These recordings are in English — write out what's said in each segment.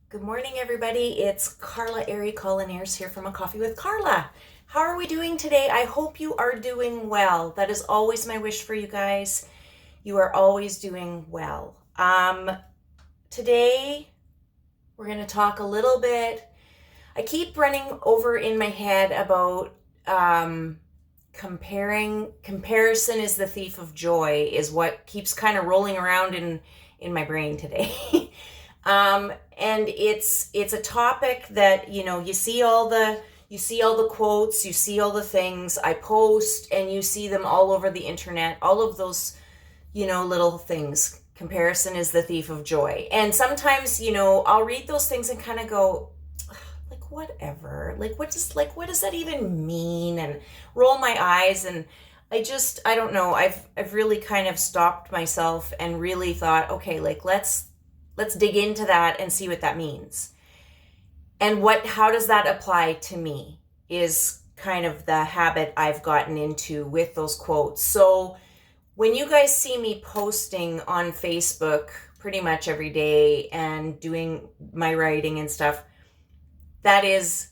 Good morning, everybody. It's Carla Airy Collinaires here from A Coffee with Carla. How are we doing today? I hope you are doing well. That is always my wish for you guys. You are always doing well. Today we're going to talk a little bit. I keep running over in my head about comparison is the thief of joy is what keeps kind of rolling around in my brain today. And it's a topic that you see all the quotes, you see all the things I post, and you see them all over the internet. All of those little things. Comparison is the thief of joy. And sometimes I'll read those things and kind of go, like, whatever. Like, what does that even mean? And roll my eyes. And I don't know. I've really kind of stopped myself and really thought, okay, like let's dig into that and see what that means. And how does that apply to me is kind of the habit I've gotten into with those quotes. So when you guys see me posting on Facebook pretty much every day and doing my writing and stuff, that is,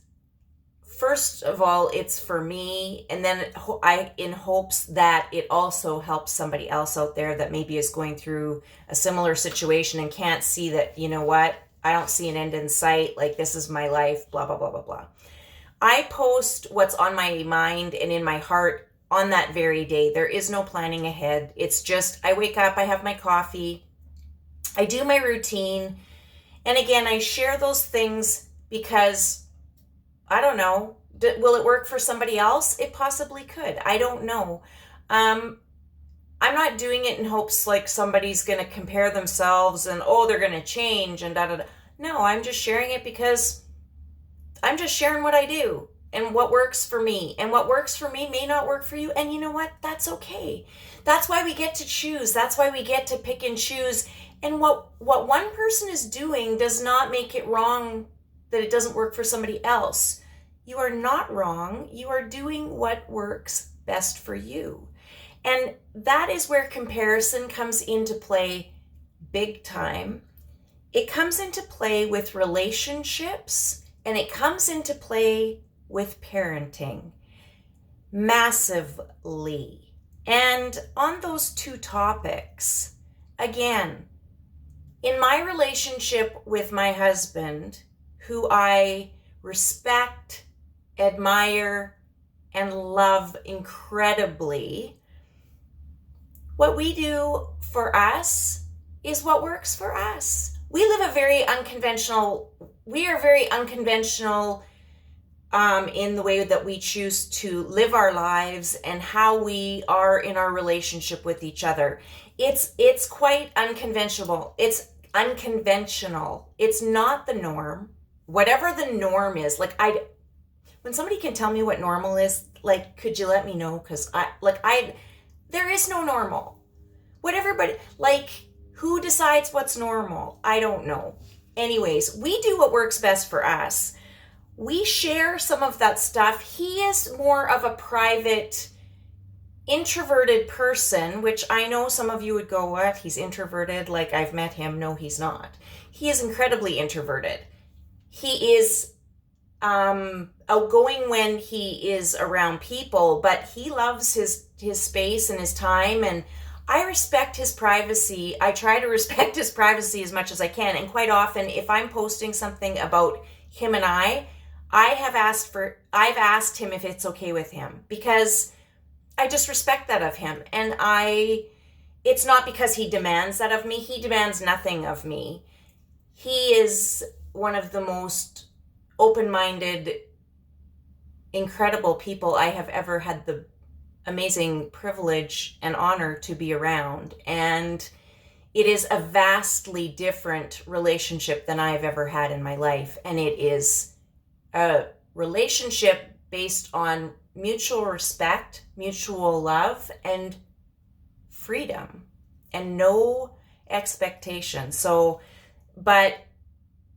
first of all, it's for me, and then I in hopes that it also helps somebody else out there that maybe is going through a similar situation and can't see that, I don't see an end in sight, like this is my life, blah, blah, blah, blah, blah. I post what's on my mind and in my heart on that very day. There is no planning ahead. It's just, I wake up, I have my coffee, I do my routine, and again, I share those things because I don't know. Will it work for somebody else? It possibly could. I don't know. I'm not doing it in hopes like somebody's going to compare themselves and, they're going to change and da da da. No, I'm just sharing it because I'm just sharing what I do and what works for me. And what works for me may not work for you. And you know what? That's okay. That's why we get to choose. That's why we get to pick and choose. And what one person is doing does not make it wrong that it doesn't work for somebody else. You are not wrong. You are doing what works best for you. And that is where comparison comes into play big time. It comes into play with relationships, and it comes into play with parenting massively. And on those two topics, again, in my relationship with my husband, who I respect, admire, and love incredibly, what we do for us is what works for us. We are very unconventional in the way that we choose to live our lives and how we are in our relationship with each other. It's quite unconventional. It's unconventional. It's not the norm. Whatever the norm is, when somebody can tell me what normal is, like, could you let me know? Because there is no normal. Who decides what's normal? I don't know. Anyways, we do what works best for us. We share some of that stuff. He is more of a private, introverted person, which I know some of you would go, what? He's introverted? Like, I've met him. No, he's not. He is incredibly introverted. He is outgoing when he is around people, but he loves his space and his time, and I respect his privacy. I try to respect his privacy as much as I can, and quite often if I'm posting something about him and I've asked him if it's okay with him, because I just respect that of him, and it's not because he demands that of me. He demands nothing of me. He is one of the most open-minded, incredible people I have ever had the amazing privilege and honor to be around. And it is a vastly different relationship than I've ever had in my life. And it is a relationship based on mutual respect, mutual love, and freedom, and no expectation. But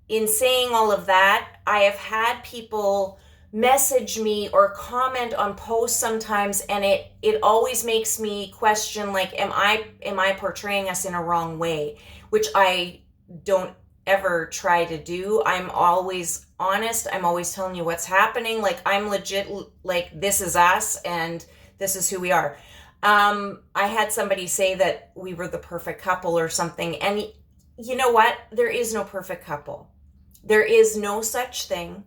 in saying all of that, I have had people message me or comment on posts sometimes, and it always makes me question, like, am I portraying us in a wrong way, which I don't ever try to do. I'm always honest. I'm always telling you what's happening. Like, I'm legit, like, this is us and this is who we are. I had somebody say that we were the perfect couple or something. And you know what? There is no perfect couple. There is no such thing.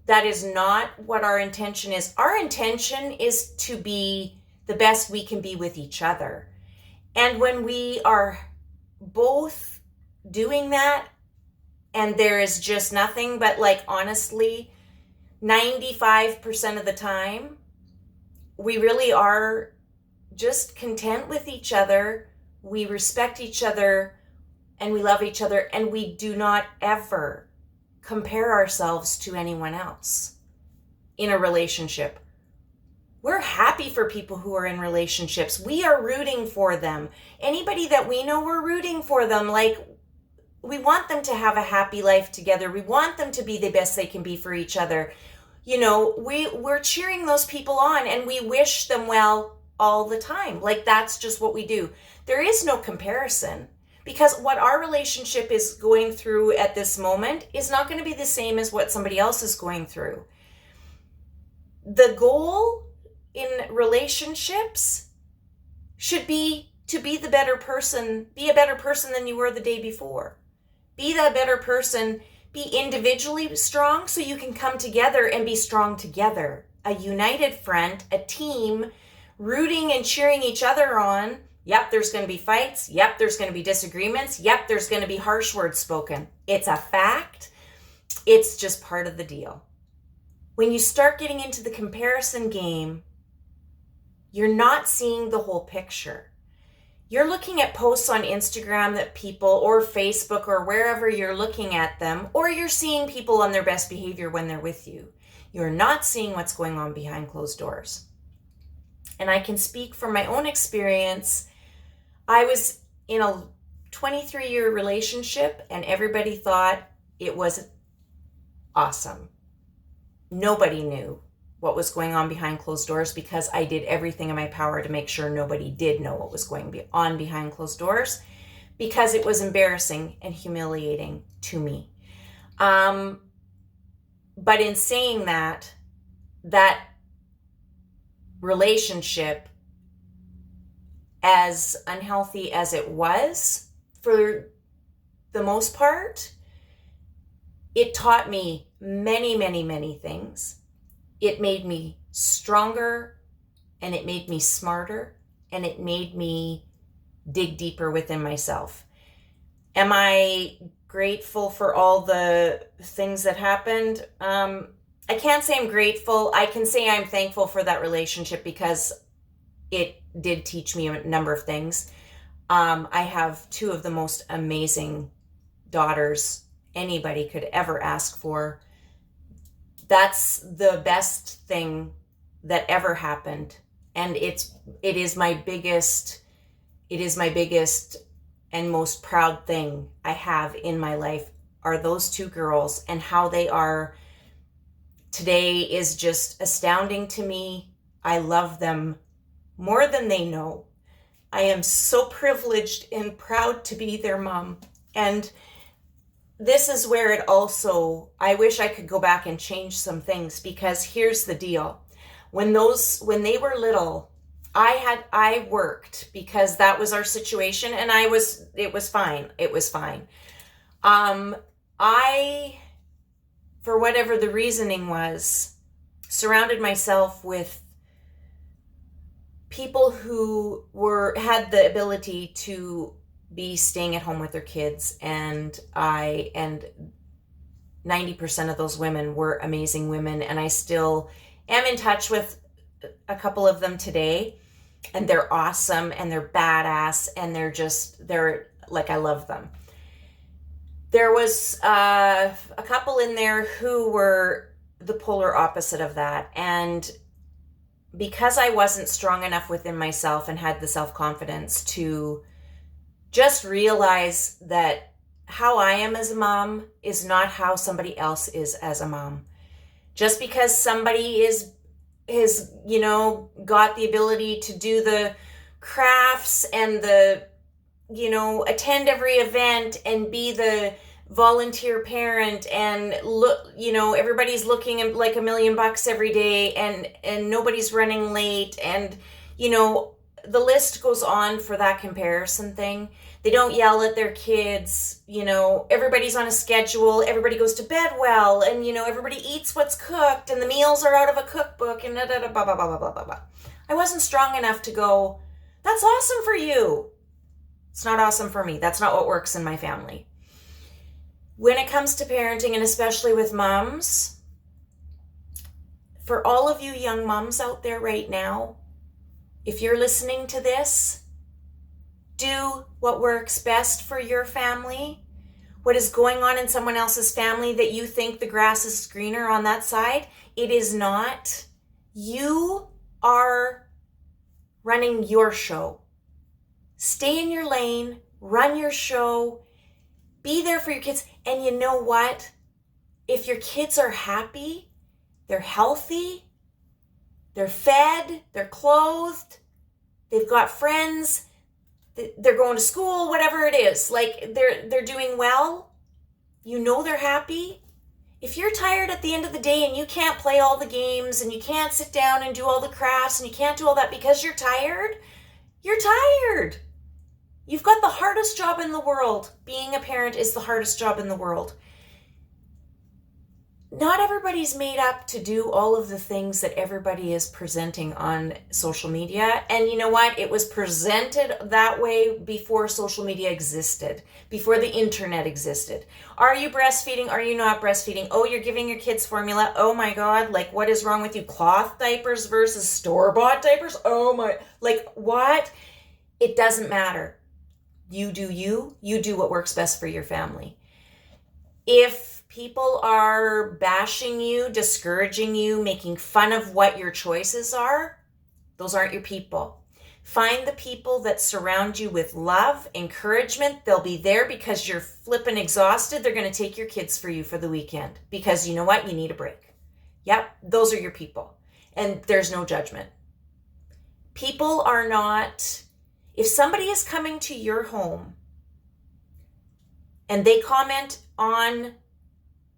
That is not what our intention is. Our intention is to be the best we can be with each other. And when we are both doing that, and there is just nothing but, like, honestly, 95% of the time, we really are just content with each other. We respect each other and we love each other, and we do not ever compare ourselves to anyone else in a relationship. We're happy for people who are in relationships. We are rooting for them. Anybody that we know, we're rooting for them. Like, we want them to have a happy life together. We want them to be the best they can be for each other. You know, we're cheering those people on, and we wish them well all the time. Like, that's just what we do. There is no comparison, because what our relationship is going through at this moment is not going to be the same as what somebody else is going through. The goal in relationships should be to be the better person, be a better person than you were the day before. Be that better person, be individually strong so you can come together and be strong together. A united front, a team, rooting and cheering each other on. Yep, there's going to be fights. Yep, there's going to be disagreements. Yep, there's going to be harsh words spoken. It's a fact. It's just part of the deal. When you start getting into the comparison game, you're not seeing the whole picture. You're looking at posts on Instagram that people, or Facebook, or wherever you're looking at them, or you're seeing people on their best behavior when they're with you. You're not seeing what's going on behind closed doors. And I can speak from my own experience. I was in a 23-year relationship, and everybody thought it was awesome. Nobody knew what was going on behind closed doors, because I did everything in my power to make sure nobody did know what was going on behind closed doors, because it was embarrassing and humiliating to me. But in saying that, that relationship, as unhealthy as it was for the most part, it taught me many, many, many things. It made me stronger, and it made me smarter, and it made me dig deeper within myself. Am I grateful for all the things that happened? I can't say I'm grateful. I can say I'm thankful for that relationship, because it did teach me a number of things. I have two of the most amazing daughters anybody could ever ask for. That's the best thing that ever happened. And it is my biggest and most proud thing I have in my life, are those two girls, and how they are today is just astounding to me. I love them more than they know. I am so privileged and proud to be their mom. And this is where it also, I wish I could go back and change some things, because here's the deal. When they were little, I worked, because that was our situation, and it was fine. It was fine. I, for whatever the reasoning was, surrounded myself with people who had the ability to be staying at home with their kids, and 90% of those women were amazing women, and I still am in touch with a couple of them today, and they're awesome, and they're badass, and they're like, I love them. There was a couple in there who were the polar opposite of that, and because I wasn't strong enough within myself and had the self-confidence to just realize that how I am as a mom is not how somebody else is as a mom. Just because somebody is got the ability to do the crafts and the, attend every event and be the volunteer parent and look, everybody's looking at like $1 million every day, and nobody's running late, and the list goes on for that comparison thing. They don't yell at their kids, everybody's on a schedule, everybody goes to bed well, and everybody eats what's cooked, and the meals are out of a cookbook, and blah blah blah blah blah blah blah. I wasn't strong enough to go, that's awesome for you. It's not awesome for me. That's not what works in my family. When it comes to parenting, and especially with moms, for all of you young moms out there right now, if you're listening to this, do what works best for your family. What is going on in someone else's family that you think the grass is greener on that side, it is not. You are running your show. Stay in your lane, run your show, be there for your kids. And you know what? If your kids are happy, they're healthy, they're fed, they're clothed, they've got friends, they're going to school, whatever it is, like they're doing well, they're happy. If you're tired at the end of the day and you can't play all the games and you can't sit down and do all the crafts and you can't do all that because you're tired, you're tired. You've got the hardest job in the world. Being a parent is the hardest job in the world. Not everybody's made up to do all of the things that everybody is presenting on social media. And you know what? It was presented that way before social media existed, before the internet existed. Are you breastfeeding? Are you not breastfeeding? Oh, you're giving your kids formula. Oh my God, like what is wrong with you? Cloth diapers versus store-bought diapers? Oh my, like what? It doesn't matter. You do you. You do what works best for your family. If people are bashing you, discouraging you, making fun of what your choices are, those aren't your people. Find the people that surround you with love, encouragement. They'll be there because you're flipping exhausted. They're going to take your kids for you for the weekend because you know what? You need a break. Yep, those are your people. And there's no judgment. People are not... If somebody is coming to your home and they comment on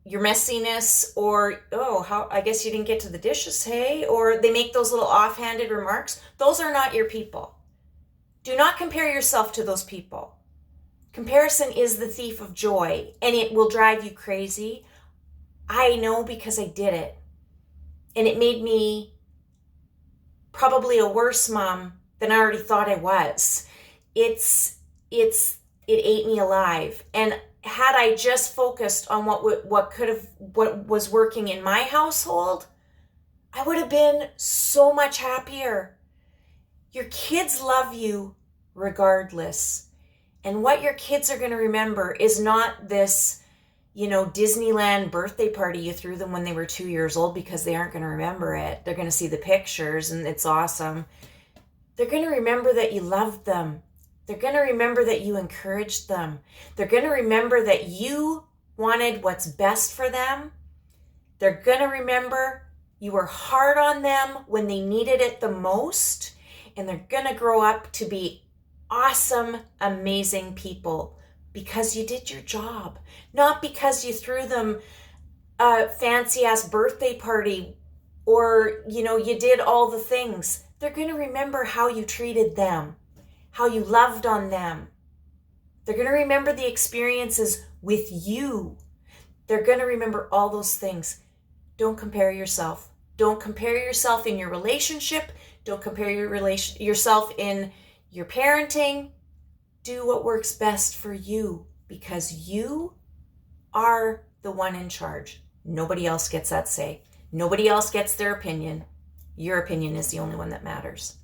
your messiness or, I guess you didn't get to the dishes, hey? Or they make those little offhanded remarks, those are not your people. Do not compare yourself to those people. Comparison is the thief of joy, and it will drive you crazy. I know because I did it. And it made me probably a worse mom than I already thought I was. It ate me alive. And had I just focused on what was working in my household, I would have been so much happier. Your kids love you regardless. And what your kids are going to remember is not this, Disneyland birthday party you threw them when they were 2 years old, because they aren't going to remember it. They're going to see the pictures and it's awesome. They're going to remember that you loved them. They're going to remember that you encouraged them. They're going to remember that you wanted what's best for them. They're going to remember you were hard on them when they needed it the most. And they're going to grow up to be awesome, amazing people because you did your job. Not because you threw them a fancy-ass birthday party or, you did all the things. They're going to remember how you treated them, how you loved on them. They're going to remember the experiences with you. They're going to remember all those things. Don't compare yourself. Don't compare yourself in your relationship. Don't compare yourself in your parenting. Do what works best for you because you are the one in charge. Nobody else gets that say. Nobody else gets their opinion. Your opinion is the only one that matters.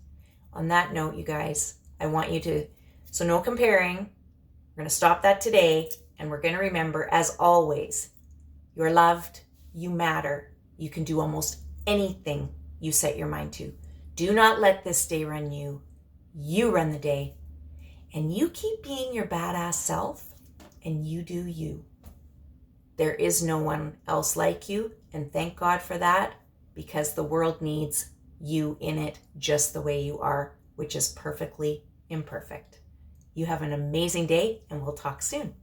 On that note, you guys, I want you to, so no comparing. We're going to stop that today, and we're going to remember, as always, you're loved, you matter, you can do almost anything you set your mind to. Do not let this day run you. You run the day, and you keep being your badass self, and you do you. There is no one else like you, and thank God for that. Because the world needs you in it just the way you are, which is perfectly imperfect. You have an amazing day, and we'll talk soon.